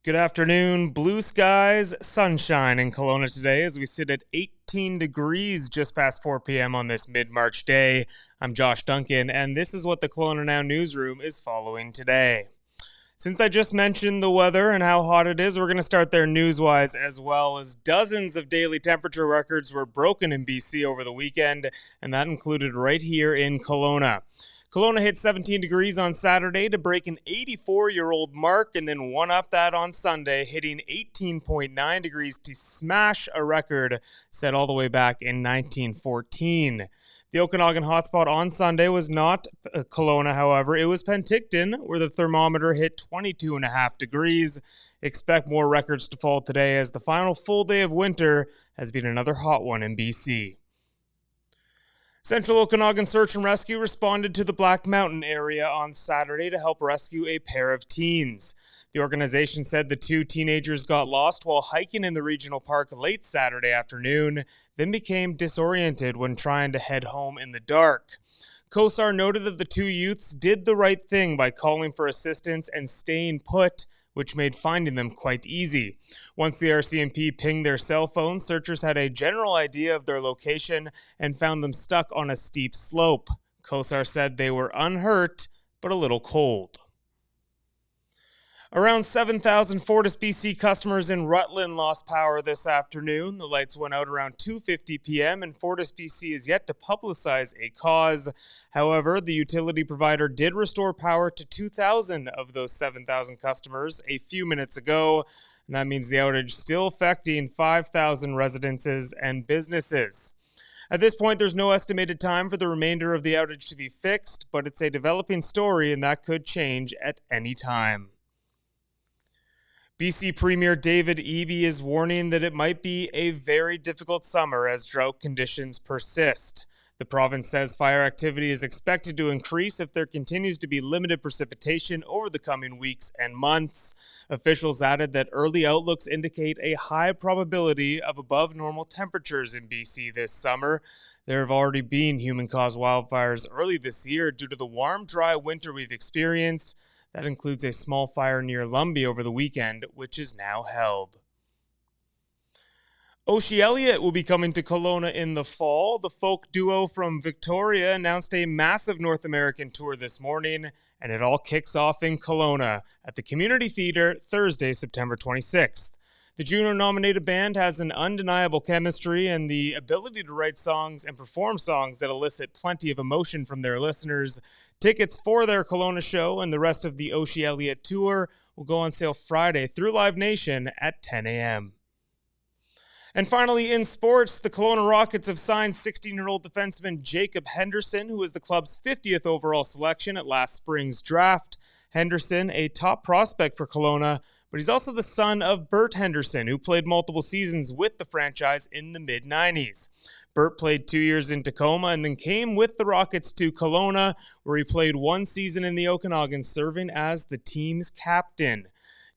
Good afternoon. Blue skies, sunshine in Kelowna today as we sit at 18 degrees just past 4 p.m. on this mid-March day. I'm Josh Duncan, and this is what the Kelowna Now newsroom is following today. Since I just mentioned the weather and how hot it is, we're going to start there news-wise as well, as dozens of daily temperature records were broken in BC over the weekend, and that included right here in Kelowna. Kelowna hit 17 degrees on Saturday to break an 84-year-old mark and then one-up that on Sunday, hitting 18.9 degrees to smash a record set all the way back in 1914. The Okanagan hotspot on Sunday was not Kelowna, however. It was Penticton, where the thermometer hit 22.5 degrees. Expect more records to fall today as the final full day of winter has been another hot one in BC. Central Okanagan Search and Rescue responded to the Black Mountain area on Saturday to help rescue a pair of teens. The organization said the two teenagers got lost while hiking in the regional park late Saturday afternoon, then became disoriented when trying to head home in the dark. COSAR noted that the two youths did the right thing by calling for assistance and staying put, which made finding them quite easy. Once the RCMP pinged their cell phones, searchers had a general idea of their location and found them stuck on a steep slope. COSAR said they were unhurt, but a little cold. Around 7,000 FortisBC customers in Rutland lost power this afternoon. The lights went out around 2:50 p.m. and FortisBC is yet to publicize a cause. However, the utility provider did restore power to 2,000 of those 7,000 customers a few minutes ago, and that means the outage still affecting 5,000 residences and businesses. At this point, there's no estimated time for the remainder of the outage to be fixed, but it's a developing story and that could change at any time. BC Premier David Eby is warning that it might be a very difficult summer as drought conditions persist. The province says fire activity is expected to increase if there continues to be limited precipitation over the coming weeks and months. Officials added that early outlooks indicate a high probability of above normal temperatures in BC this summer. There have already been human-caused wildfires early this year due to the warm, dry winter we've experienced. That includes a small fire near Lumbee over the weekend, which is now held. Oshi Elliot will be coming to Kelowna in the fall. The folk duo from Victoria announced a massive North American tour this morning, and it all kicks off in Kelowna at the Community Theatre Thursday, September 26th. The Juno-nominated band has an undeniable chemistry and the ability to write songs and perform songs that elicit plenty of emotion from their listeners. Tickets for their Kelowna show and the rest of the Oshi Elliot tour will go on sale Friday through Live Nation at 10 a.m. And finally, in sports, the Kelowna Rockets have signed 16-year-old defenseman Jacob Henderson, who was the club's 50th overall selection at last spring's draft. Henderson, a top prospect for Kelowna, but he's also the son of Bert Henderson, who played multiple seasons with the franchise in the mid-90s. Bert played 2 years in Tacoma and then came with the Rockets to Kelowna, where he played one season in the Okanagan, serving as the team's captain.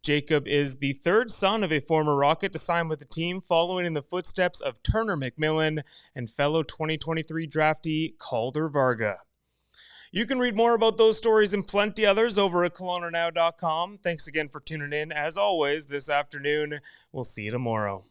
Jacob is the third son of a former Rocket to sign with the team, following in the footsteps of Turner McMillan and fellow 2023 draftee Calder Varga. You can read more about those stories and plenty others over at KelownaNow.com. Thanks again for tuning in. As always, this afternoon, we'll see you tomorrow.